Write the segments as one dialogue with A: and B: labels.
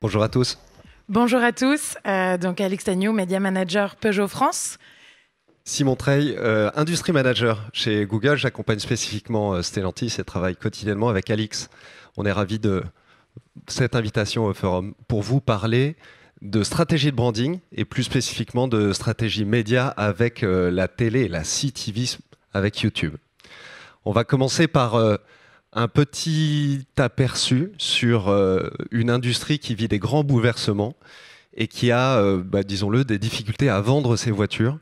A: Bonjour à tous.
B: Bonjour à tous, donc Alix Tagnou, Media Manager Peugeot France.
A: Simon Treille, Industry Manager chez Google. J'accompagne spécifiquement Stellantis et travaille quotidiennement avec Alix. On est ravis de cette invitation au forum pour vous parler de stratégie de branding et plus spécifiquement de stratégie média avec la télé et la CTV avec YouTube. On va commencer par un petit aperçu sur une industrie qui vit des grands bouleversements et qui a, disons-le, des difficultés à vendre ses voitures,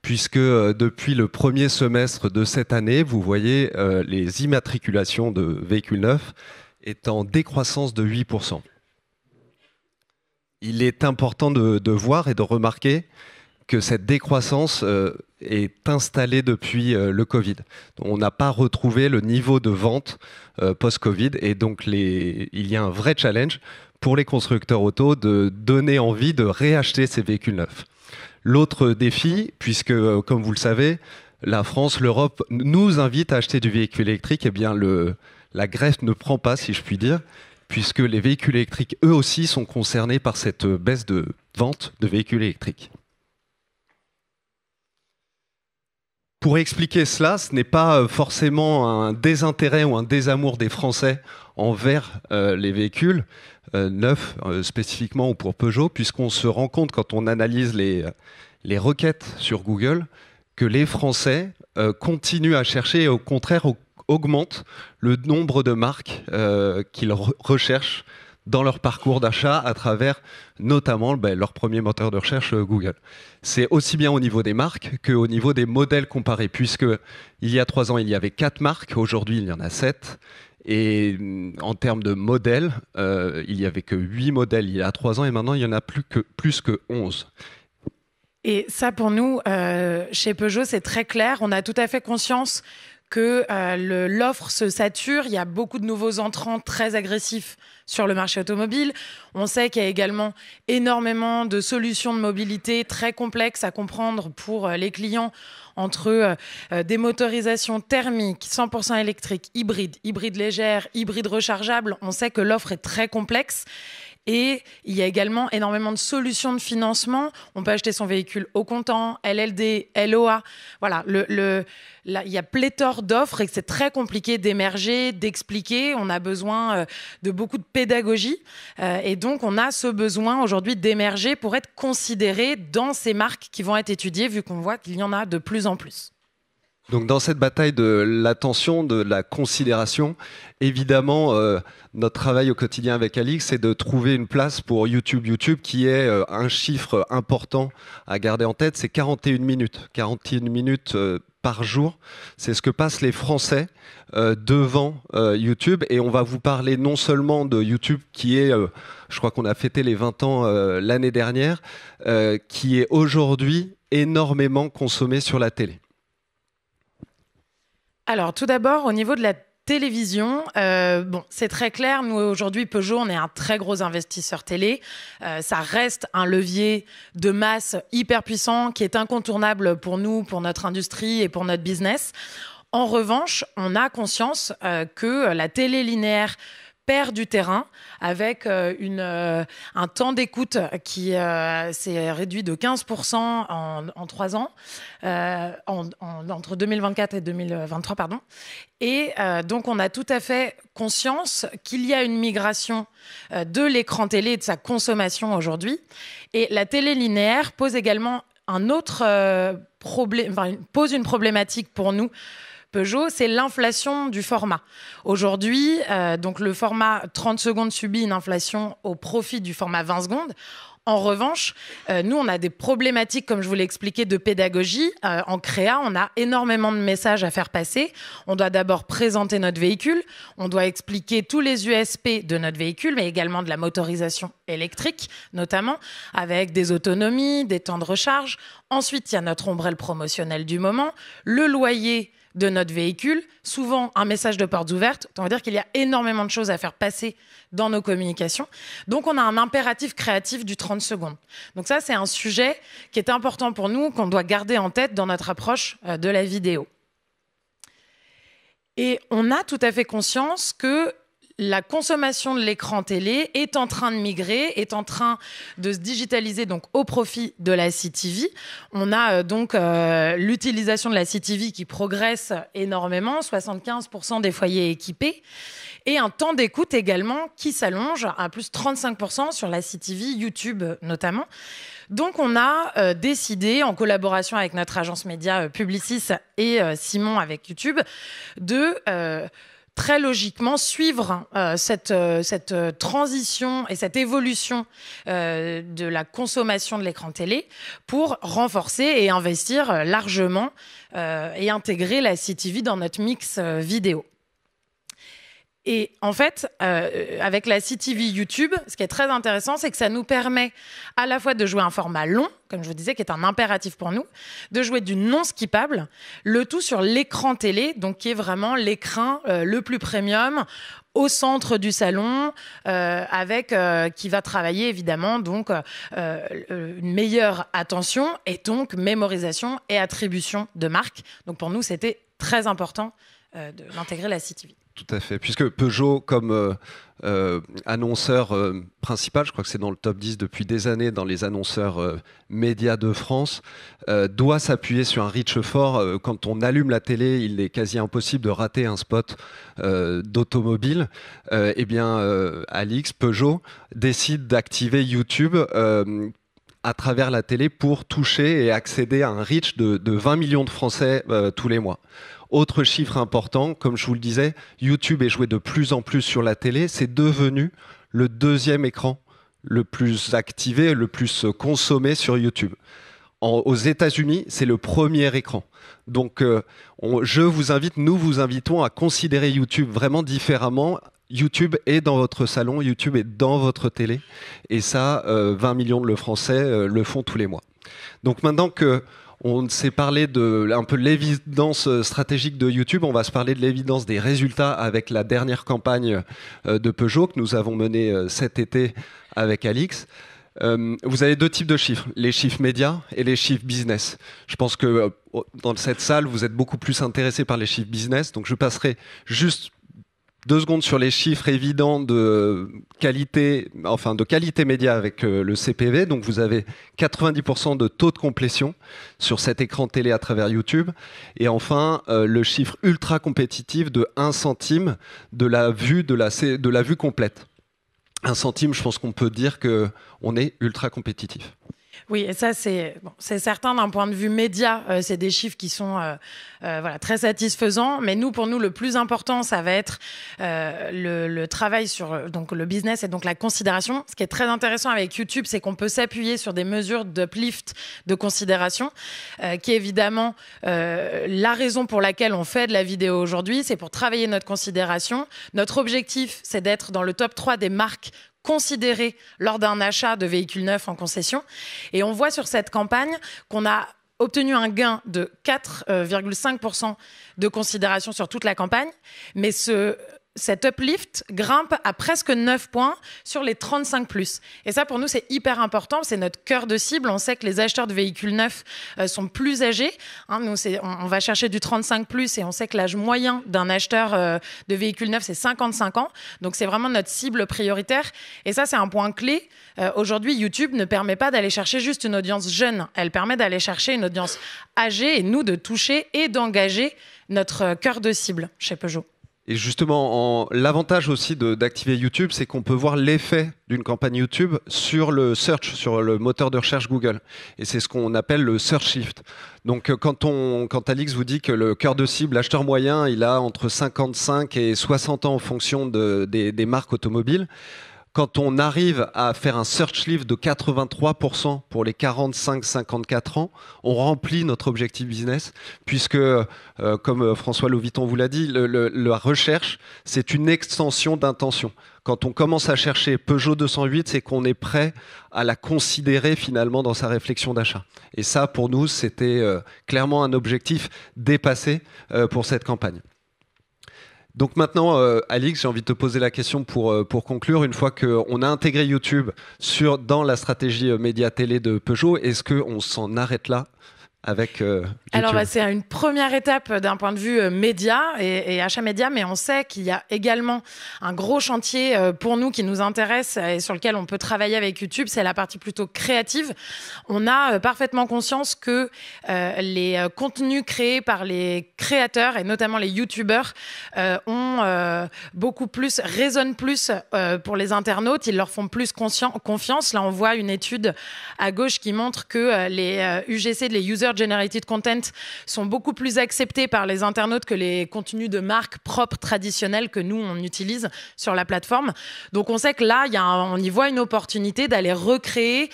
A: puisque depuis le premier semestre de cette année, vous voyez les immatriculations de véhicules neufs est en décroissance de 8%. Il est important de voir et de remarquer que cette décroissance est installée depuis le Covid. On n'a pas retrouvé le niveau de vente post-Covid et donc il y a un vrai challenge pour les constructeurs auto de donner envie de réacheter ces véhicules neufs. L'autre défi, puisque comme vous le savez, la France, l'Europe nous invite à acheter du véhicule électrique, eh bien la greffe ne prend pas, si je puis dire, puisque les véhicules électriques, eux aussi, sont concernés par cette baisse de vente de véhicules électriques. Pour expliquer cela, ce n'est pas forcément un désintérêt ou un désamour des Français envers les véhicules neufs, spécifiquement ou pour Peugeot, puisqu'on se rend compte quand on analyse les requêtes sur Google que les Français continuent à chercher et au contraire augmentent le nombre de marques qu'ils recherchent dans leur parcours d'achat à travers notamment leur premier moteur de recherche Google. C'est aussi bien au niveau des marques qu'au niveau des modèles comparés, puisque il y a 3 ans, il y avait 4 marques, aujourd'hui il y en a 7. Et en termes de modèles, il n'y avait que 8 modèles il y a 3 ans et maintenant il y en a plus que 11.
B: Et ça, pour nous, chez Peugeot, c'est très clair. On a tout à fait conscience que l'offre se sature. Il y a beaucoup de nouveaux entrants très agressifs sur le marché automobile. On sait qu'il y a également énormément de solutions de mobilité très complexes à comprendre pour les clients entre des motorisations thermiques, 100% électriques, hybrides légères, hybrides rechargeables. On sait que l'offre est très complexe. Et il y a également énormément de solutions de financement. On peut acheter son véhicule au comptant, LLD, LOA. Voilà, là, il y a pléthore d'offres et que c'est très compliqué d'émerger, d'expliquer. On a besoin de beaucoup de pédagogie. Et donc, on a ce besoin aujourd'hui d'émerger pour être considéré dans ces marques qui vont être étudiées, vu qu'on voit qu'il y en a de plus en plus.
A: Donc dans cette bataille de l'attention, de la considération, évidemment, notre travail au quotidien avec Alix, c'est de trouver une place pour YouTube. YouTube qui est un chiffre important à garder en tête, c'est 41 minutes. 41 minutes par jour, c'est ce que passent les Français devant YouTube. Et on va vous parler non seulement de YouTube qui est, je crois qu'on a fêté les 20 ans l'année dernière, qui est aujourd'hui énormément consommé sur la télé.
B: Alors, tout d'abord, au niveau de la télévision, c'est très clair. Nous, aujourd'hui, Peugeot, on est un très gros investisseur télé. Ça reste un levier de masse hyper puissant qui est incontournable pour nous, pour notre industrie et pour notre business. En revanche, on a conscience que la télé linéaire perd du terrain avec un temps d'écoute qui s'est réduit de 15% en 3 ans, entre 2024 et 2023, pardon. Et donc, on a tout à fait conscience qu'il y a une migration de l'écran télé et de sa consommation aujourd'hui. Et la télé linéaire pose également un autre pose une problématique pour nous, Peugeot, c'est l'inflation du format. Aujourd'hui, donc le format 30 secondes subit une inflation au profit du format 20 secondes. En revanche, nous, on a des problématiques, comme je vous l'ai expliqué, de pédagogie. En créa, on a énormément de messages à faire passer. On doit d'abord présenter notre véhicule. On doit expliquer tous les USP de notre véhicule, mais également de la motorisation électrique, notamment, avec des autonomies, des temps de recharge. Ensuite, il y a notre ombrelle promotionnelle du moment, le loyer de notre véhicule, souvent un message de portes ouvertes. On va dire qu'il y a énormément de choses à faire passer dans nos communications. Donc, on a un impératif créatif du 30 secondes. Donc ça, c'est un sujet qui est important pour nous, qu'on doit garder en tête dans notre approche de la vidéo. Et on a tout à fait conscience que la consommation de l'écran télé est en train de migrer, est en train de se digitaliser donc au profit de la CTV. On a donc l'utilisation de la CTV qui progresse énormément, 75% des foyers équipés, et un temps d'écoute également qui s'allonge à plus 35% sur la CTV, YouTube notamment. Donc on a décidé, en collaboration avec notre agence média Publicis et Simon avec YouTube, de très logiquement suivre cette transition et cette évolution de la consommation de l'écran télé pour renforcer et investir largement et intégrer la CTV dans notre mix vidéo. Et en fait, avec la CTV YouTube, ce qui est très intéressant, c'est que ça nous permet à la fois de jouer un format long, comme je vous disais, qui est un impératif pour nous, de jouer du non-skippable, le tout sur l'écran télé, donc qui est vraiment l'écran le plus premium, au centre du salon, avec qui va travailler évidemment donc une meilleure attention et donc mémorisation et attribution de marque. Donc pour nous, c'était très important d'intégrer la CTV.
A: Tout à fait, puisque Peugeot, comme annonceur principal, je crois que c'est dans le top 10 depuis des années dans les annonceurs médias de France, doit s'appuyer sur un reach fort. Quand on allume la télé, il est quasi impossible de rater un spot d'automobile. Eh bien, Alix, Peugeot, décide d'activer YouTube à travers la télé pour toucher et accéder à un reach de 20 millions de Français tous les mois. Autre chiffre important, comme je vous le disais, YouTube est joué de plus en plus sur la télé. C'est devenu le deuxième écran le plus activé, le plus consommé sur YouTube. Aux États-Unis, c'est le premier écran. Donc, nous vous invitons à considérer YouTube vraiment différemment. YouTube est dans votre salon, YouTube est dans votre télé. Et ça, 20 millions de Français le font tous les mois. Donc maintenant que on s'est parlé de un peu l'évidence stratégique de YouTube. On va se parler de l'évidence des résultats avec la dernière campagne de Peugeot que nous avons menée cet été avec Alix. Vous avez deux types de chiffres, les chiffres médias et les chiffres business. Je pense que dans cette salle, vous êtes beaucoup plus intéressés par les chiffres business. Donc je passerai juste 2 secondes sur les chiffres évidents de qualité média avec le CPV. Donc vous avez 90% de taux de complétion sur cet écran télé à travers YouTube. Et enfin, le chiffre ultra compétitif de 1 centime de la vue complète. 1 centime, je pense qu'on peut dire qu'on est ultra compétitif.
B: Oui, et ça, c'est certain d'un point de vue média, c'est des chiffres qui sont très satisfaisants. Mais pour nous, le plus important, ça va être le travail sur donc, le business et donc la considération. Ce qui est très intéressant avec YouTube, c'est qu'on peut s'appuyer sur des mesures d'uplift de considération, qui est évidemment la raison pour laquelle on fait de la vidéo aujourd'hui. C'est pour travailler notre considération. Notre objectif, c'est d'être dans le top 3 des marques considérés lors d'un achat de véhicules neufs en concession. Et on voit sur cette campagne qu'on a obtenu un gain de 4,5% de considération sur toute la campagne, mais cet uplift grimpe à presque 9 points sur les 35+. Et ça, pour nous, c'est hyper important. C'est notre cœur de cible. On sait que les acheteurs de véhicules neufs sont plus âgés. Nous, on va chercher du 35+, et on sait que l'âge moyen d'un acheteur de véhicules neufs, c'est 55 ans. Donc, c'est vraiment notre cible prioritaire. Et ça, c'est un point clé. Aujourd'hui, YouTube ne permet pas d'aller chercher juste une audience jeune. Elle permet d'aller chercher une audience âgée et nous, de toucher et d'engager notre cœur de cible chez Peugeot.
A: Et justement, l'avantage aussi d'activer YouTube, c'est qu'on peut voir l'effet d'une campagne YouTube sur le search, sur le moteur de recherche Google. Et c'est ce qu'on appelle le search lift. Donc quand Alix vous dit que le cœur de cible, l'acheteur moyen, il a entre 55 et 60 ans en fonction des marques automobiles, quand on arrive à faire un search lift de 83% pour les 45-54 ans, on remplit notre objectif business, puisque, comme François Loviton vous l'a dit, la recherche, c'est une extension d'intention. Quand on commence à chercher Peugeot 208, c'est qu'on est prêt à la considérer finalement dans sa réflexion d'achat. Et ça, pour nous, c'était clairement un objectif dépassé pour cette campagne. Donc maintenant, Alix, j'ai envie de te poser la question pour conclure. Une fois qu'on a intégré YouTube dans la stratégie média télé de Peugeot, est-ce qu'on s'en arrête là avec
B: Alors,
A: YouTube?
B: c'est une première étape d'un point de vue média et achat média, mais on sait qu'il y a également un gros chantier pour nous qui nous intéresse et sur lequel on peut travailler avec YouTube, c'est la partie plutôt créative. On a parfaitement conscience que les contenus créés par les créateurs et notamment les YouTubeurs résonnent plus pour les internautes, ils leur font plus confiance. Là, on voit une étude à gauche qui montre que les UGC, les User Generated Content, sont beaucoup plus acceptés par les internautes que les contenus de marque propres traditionnels que nous, on utilise sur la plateforme. Donc, on sait que là, on y voit une opportunité d'aller recréer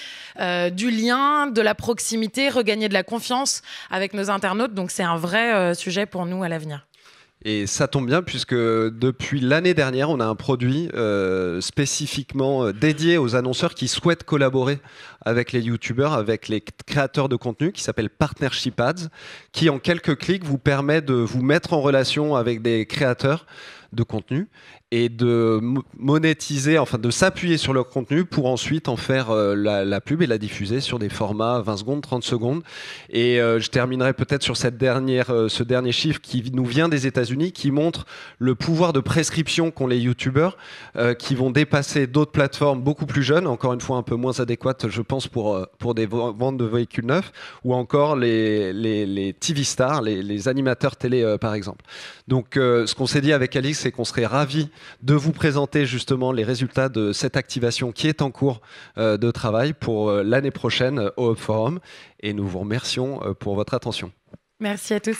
B: du lien, de la proximité, regagner de la confiance avec nos internautes. Donc, c'est un vrai sujet pour nous à l'avenir.
A: Et ça tombe bien puisque depuis l'année dernière, on a un produit spécifiquement dédié aux annonceurs qui souhaitent collaborer avec les YouTubeurs, avec les créateurs de contenu, qui s'appelle Partnership Ads, qui en quelques clics vous permet de vous mettre en relation avec des créateurs de contenu et de monétiser, enfin de s'appuyer sur leur contenu pour ensuite en faire la pub et la diffuser sur des formats 20 secondes, 30 secondes. Et je terminerai peut-être sur ce dernier chiffre qui nous vient des États-Unis, qui montre le pouvoir de prescription qu'ont les YouTubeurs, qui vont dépasser d'autres plateformes beaucoup plus jeunes, encore une fois un peu moins adéquates, je pense, pour des ventes de véhicules neufs, ou encore les TV stars, les animateurs télé, par exemple. Donc, ce qu'on s'est dit avec Alix, c'est qu'on serait ravis de vous présenter justement les résultats de cette activation qui est en cours de travail pour l'année prochaine au Hub Forum. Et nous vous remercions pour votre attention.
B: Merci à tous.